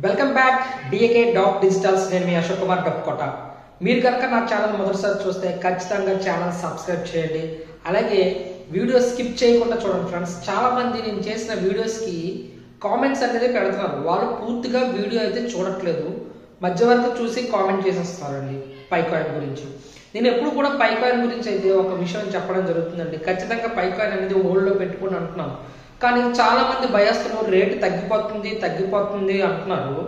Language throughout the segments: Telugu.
Welcome back DAK doc digitals. నేను మీ అశోక్ కుమార్ డబ్కోట. మీరు కనుక నా ఛానల్ మొదటిసారి చూస్తే ఖచ్చితంగా ఛానల్ సబ్స్క్రైబ్ చేయండి. అలాగే వీడియో స్కిప్ చేయకుండా చూడండి ఫ్రెండ్స్. చాలా మంది నేను చేసిన వీడియోస్కి కామెంట్స్ అనేది పెడుతున్నారు. వాళ్ళు పూర్తిగా వీడియో అయితే చూడట్లేదు, మధ్య వరకు చూసి కామెంట్ చేసేస్తున్నారండి పైకాయిన్ గురించి. నేను ఎప్పుడు కూడా పైకాయిన్ గురించి అయితే ఒక విషయం చెప్పడం జరుగుతుందండి. ఖచ్చితంగా పైకాయిన్ అనేది హోల్డ్లో పెట్టుకుని అంటున్నాను, కానీ చాలా మంది భయస్తులు రేటు తగ్గిపోతుంది అంటున్నారు.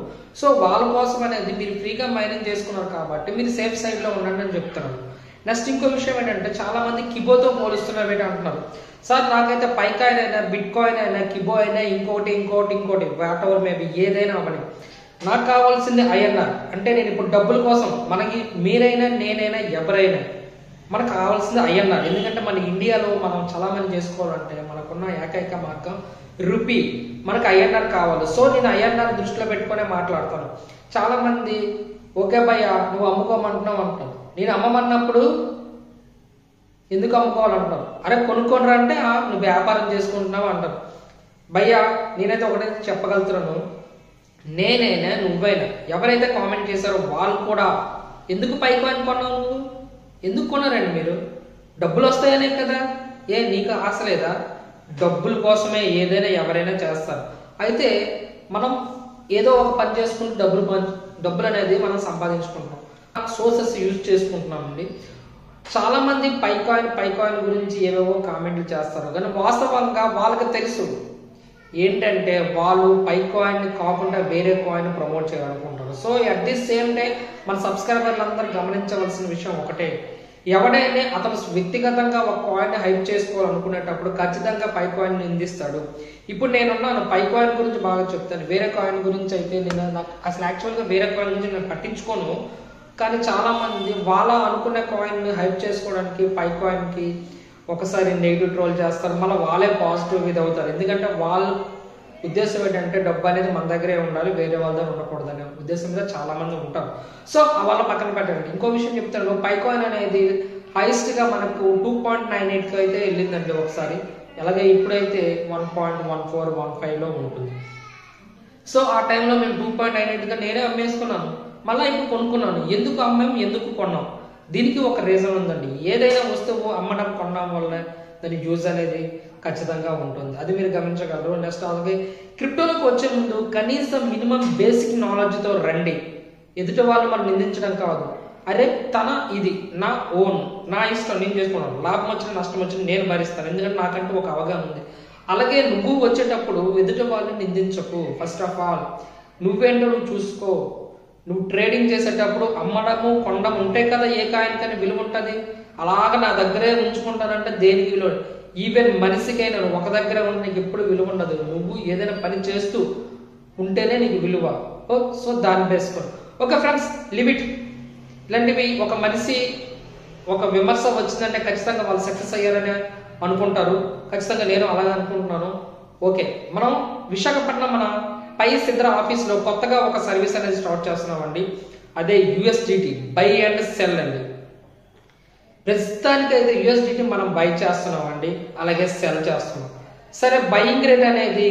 సో వాళ్ళ కోసం అనేది మీరు ఫ్రీగా మైనింగ్ చేసుకున్నారు కాబట్టి మీరు సేఫ్ సైడ్లో ఉండండి అని చెప్తున్నాను. నెక్స్ట్ ఇంకో విషయం ఏంటంటే, చాలా మంది కిబోతో పోలుస్తున్నారు ఏంటి అంటున్నారు. సార్ నాకైతే పైకాయిన్ అయినా బిట్ కాయిన్ అయినా కిబో అయినా ఇంకోటి వాట్ ఎవర్ మేబీ ఏదైనా అవని, నాకు కావాల్సింది ఐఎన్ఆర్. అంటే నేను ఇప్పుడు డబ్బుల కోసం, మనకి మీరైనా నేనైనా ఎవరైనా మనకు కావాల్సింది ఐఎన్ఆర్. ఎందుకంటే మన ఇండియాలో మనం చలామణి చేసుకోవాలంటే మనకున్న ఏకైక మార్గం రూపీ, మనకు ఐఎన్ఆర్ కావాలి. సో నేను ఐఎన్ఆర్ దృష్టిలో పెట్టుకునే మాట్లాడతాను. చాలా మంది ఓకే భయ్య నువ్వు అమ్ముకోమంటున్నావు అంటున్నావు, నేను అమ్మమన్నప్పుడు ఎందుకు అమ్ముకోవాలంటున్నావు, అరే కొనుక్కోనరా అంటే నువ్వు వ్యాపారం చేసుకుంటున్నావు అంటారు. భయ్య నేనైతే ఒకటే చెప్పగలుగుతున్నాను, నేనైనా నువ్వైనా ఎవరైతే కామెంట్ చేశారో వాళ్ళు కూడా ఎందుకు పైకాయిన్ కొన్నావు, నువ్వు ఎందుకు కొన్నారండి? మీరు డబ్బులు వస్తాయనే కదా, నీకు ఆశ లేదా? డబ్బుల కోసమే ఏదైనా ఎవరైనా చేస్తారు. అయితే మనం ఏదో ఒక పని చేసుకుంటూ డబ్బులు అనేది మనం సంపాదించుకుంటాం, సోర్సెస్ యూజ్ చేసుకుంటున్నామండి. చాలా మంది పైకాయిన్ గురించి ఏవేవో కామెంట్లు చేస్తారు, కానీ వాస్తవంగా వాళ్ళకి తెలుసు ఏంటంటే వాళ్ళు పైకాయిన్ కాకుండా వేరే కాయిన్ ప్రమోట్ చేయాలనుకుంటారు. So at the same time మన సబ్స్క్రైబర్లు అందరూ గమనించవలసిన విషయం ఒకటే, ఎవడైనా అతను వ్యక్తిగతంగా ఒక కాయిన్ హైప్ చేసుకోవాలనుకునేటప్పుడు ఖచ్చితంగా పైకాయిన్ నిందిస్తాడు. ఇప్పుడు నేనున్నాను, పైకాయిన్ గురించి బాగా చెప్తాను. వేరే కాయిన్ గురించి అయితే నాకు అసలు యాక్చువల్గా వేరే కాయిన్ గురించి నేను పట్టించుకోను, కానీ చాలా మంది వాళ్ళ అనుకునే కాయిన్ హైప్ చేసుకోవడానికి పైకాయిన్కి ఒకసారి నెగిటివ్ ట్రోల్ చేస్తారు, మళ్ళీ వాళ్ళే పాజిటివ్ ఇది అవుతారు. ఎందుకంటే వాళ్ళ ఉద్దేశం ఏంటంటే డబ్బు అనేది మన దగ్గరే ఉండాలి, వేరే వాళ్ళ దగ్గర ఉండకూడదు అనే ఉద్దేశం మీద చాలా మంది ఉంటారు. సో వాళ్ళ పక్కన పెట్టండి. ఇంకో విషయం చెప్తాను, పైకాయిన్ అనేది హైయెస్ట్ గా మనకు 2.98 అయితే వెళ్ళిందండి ఒకసారి. అలాగే ఇప్పుడైతే 1.1415లో ఉంటుంది. సో ఆ టైంలో మేము 2.98గా నేనే అమ్మేసుకున్నాను, మళ్ళీ ఇప్పుడు కొనుక్కున్నాను. ఎందుకు అమ్మాం, ఎందుకు కొన్నాం, దీనికి ఒక రీజన్ ఉందండి. ఏదైనా వస్తువు అమ్మడం కొనడం వల్ల దాని యూజ్ అనేది ఖచ్చితంగా ఉంటుంది, అది మీరు గమనించగలరు. నెక్స్ట్ అలాగే క్రిప్టోలోకి వచ్చే ముందు కనీసం మినిమం బేసిక్ నాలెడ్జ్తో రండి. ఎదుటి వాళ్ళు మనం నిందించడం కాదు, అరే ఇది నా ఓన్, నా ఇష్టం, నేను చేసుకున్నాను, లాభం వచ్చిన నష్టం వచ్చిన నేను భరిస్తాను, ఎందుకంటే నాకంటూ ఒక అవగాహన ఉంది. అలాగే నువ్వు వచ్చేటప్పుడు ఎదుటి వాళ్ళని నిందించకు. ఫస్ట్ ఆఫ్ ఆల్ నువ్వేంటో నువ్వు చూసుకో. నువ్వు ట్రేడింగ్ చేసేటప్పుడు అమ్మడము కొనడం ఉంటే కదా ఏ కాయిన్ కానీ విలువ ఉంటుంది. అలాగ నా దగ్గరే ఉంచుకుంటానంటే దేనికి విలువ? ఈవెన్ మనిషికైనా నువ్వు ఒక దగ్గర ఉంటే నీకు ఎప్పుడు విలువ ఉండదు. నువ్వు ఏదైనా పని చేస్తూ ఉంటేనే నీకు విలువ. సో దాన్ని వేసుకోండి. ఓకే ఫ్రెండ్స్, లిమిట్ ఇలాంటివి. ఒక మనిషి ఒక విమర్శ వచ్చిందంటే ఖచ్చితంగా వాళ్ళు సక్సెస్ అయ్యారని అనుకుంటారు. ఖచ్చితంగా నేను అలాగే అనుకుంటున్నాను. ఓకే, మనం విశాఖపట్నం మన పై సిద్ర ఆఫీస్లో కొత్తగా ఒక సర్వీస్ అనేది స్టార్ట్ చేస్తున్నామండి. అదే USDT బై అండ్ సెల్ అండి. ప్రస్తుతానికి అయితే USDT మనం బై చేస్తున్నామండి, అలాగే సెల్ చేస్తున్నాం. సరే, బయింగ్ రేట్ అనేది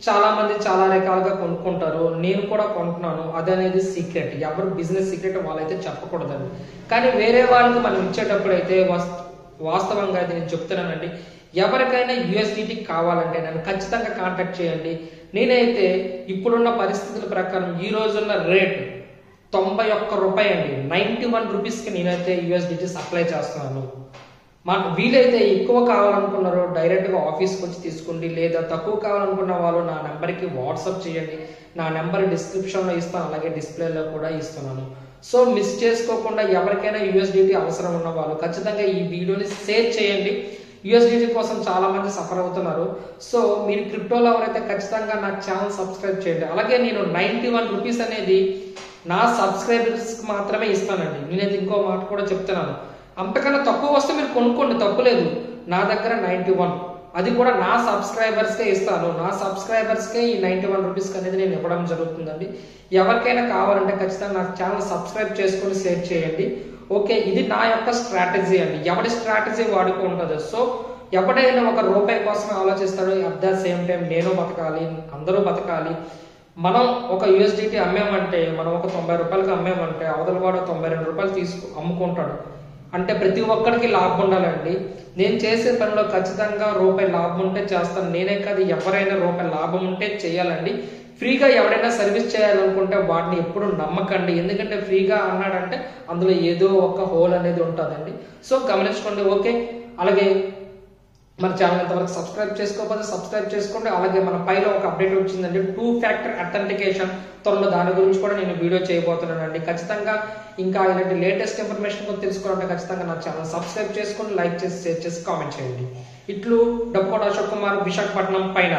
చాలా మంది చాలా రకాలుగా కొనుక్కుంటారు, నేను కూడా కొంటున్నాను. అది అనేది సీక్రెట్, ఎవరు బిజినెస్ సీక్రెట్ వాళ్ళైతే చెప్పకూడదండి. కానీ వేరే వాళ్ళకి మనం ఇచ్చేటప్పుడు అయితే వాస్తవంగా అయితే నేను చెప్తున్నానండి, ఎవరికైనా USDT కావాలంటే నన్ను ఖచ్చితంగా కాంటాక్ట్ చేయండి. నేనైతే ఇప్పుడున్న పరిస్థితుల ప్రకారం ఈ రోజున్న రేట్ 91 రూపాయి అండి, 91 రూపీస్కి నేనైతే USDT సప్లై చేస్తున్నాను. మాకు వీలైతే ఎక్కువ కావాలనుకున్నారు డైరెక్ట్గా ఆఫీస్కి వచ్చి తీసుకోండి, లేదా తక్కువ కావాలనుకున్న వాళ్ళు నా నెంబర్కి వాట్సాప్ చేయండి. నా నెంబర్ డిస్క్రిప్షన్లో ఇస్తాను, అలాగే డిస్ప్లేలో కూడా ఇస్తున్నాను. సో మిస్ చేసుకోకుండా ఎవరికైనా USDT అవసరం ఉన్న వాళ్ళు ఖచ్చితంగా ఈ వీడియోని షేర్ చేయండి. USDT కోసం చాలా మంది సఫర్ అవుతున్నారు. సో మీరు క్రిప్టోలో ఎవరైతే ఖచ్చితంగా నా ఛానల్ సబ్స్క్రైబ్ చేయండి. అలాగే నేను 91 రూపీస్ అనేది నా సబ్స్క్రైబర్స్కి మాత్రమే ఇస్తానండి. నేనైతే ఇంకో మాట కూడా చెప్తున్నాను, అంతకన్నా తక్కువ వస్తే మీరు కొనుక్కోండి, తప్పులేదు. నా దగ్గర 91, అది కూడా నా సబ్స్క్రైబర్స్కే ఇస్తాను. నా సబ్స్క్రైబర్స్కే ఈ 91 రూపీస్కి అనేది నేను ఇవ్వడం జరుగుతుందండి. ఎవరికైనా కావాలంటే ఖచ్చితంగా నా ఛానల్ సబ్స్క్రైబ్ చేసుకొని షేర్ చేయండి. ఓకే, ఇది నా యొక్క స్ట్రాటజీ అండి. ఎవరి స్ట్రాటజీ వాడుకుంటుంది. సో ఎవడైనా ఒక రూపాయి కోసమే ఆలోచిస్తాడు, అట్ ద సేమ్ టైం నేను బతకాలి, అందరూ బతకాలి, మనం ఒక యూఎస్డిటీ అమ్మామంటే, మనం ఒక 90 రూపాయలకి అమ్మామంటే అవతల వాడు 92 రూపాయలు అమ్ముకుంటాడు. అంటే ప్రతి ఒక్కరికి లాభం ఉండాలండి. నేను చేసే పనిలో ఖచ్చితంగా రూపాయి లాభం ఉంటే చేస్తాను. నేనే కాదు, ఎవరైనా రూపాయి లాభం ఉంటే చేయాలండి. ఫ్రీగా ఎవడైనా సర్వీస్ చేయాలనుకుంటే వాటిని ఎప్పుడు నమ్మకండి. ఎందుకంటే ఫ్రీగా అన్నాడంటే అందులో ఏదో ఒక హోల్ అనేది ఉంటుందండి. సో గమనించుకోండి. ఓకే, అలాగే మన ఛానల్ ఎంతవరకు సబ్స్క్రైబ్ చేసుకోకపోతే సబ్స్క్రైబ్ చేసుకోండి. అలాగే మన పైన ఒక అప్డేట్ వచ్చిందండి, 2 ఫ్యాక్టర్ అథెంటికేషన్. త్వరలో దాని గురించి కూడా నేను వీడియో చేయబోతున్నానండి. ఖచ్చితంగా ఇంకా ఇలాంటి లేటెస్ట్ ఇన్ఫర్మేషన్ తెలుసుకోవాలంటే ఖచ్చితంగా నా ఛానల్ సబ్స్క్రైబ్ చేసుకోండి, లైక్ చేసి, షేర్ చేసి, కామెంట్ చేయండి. ఇట్లు డబ్కోట అశోక్ కుమార్, విశాఖపట్నం, పైన.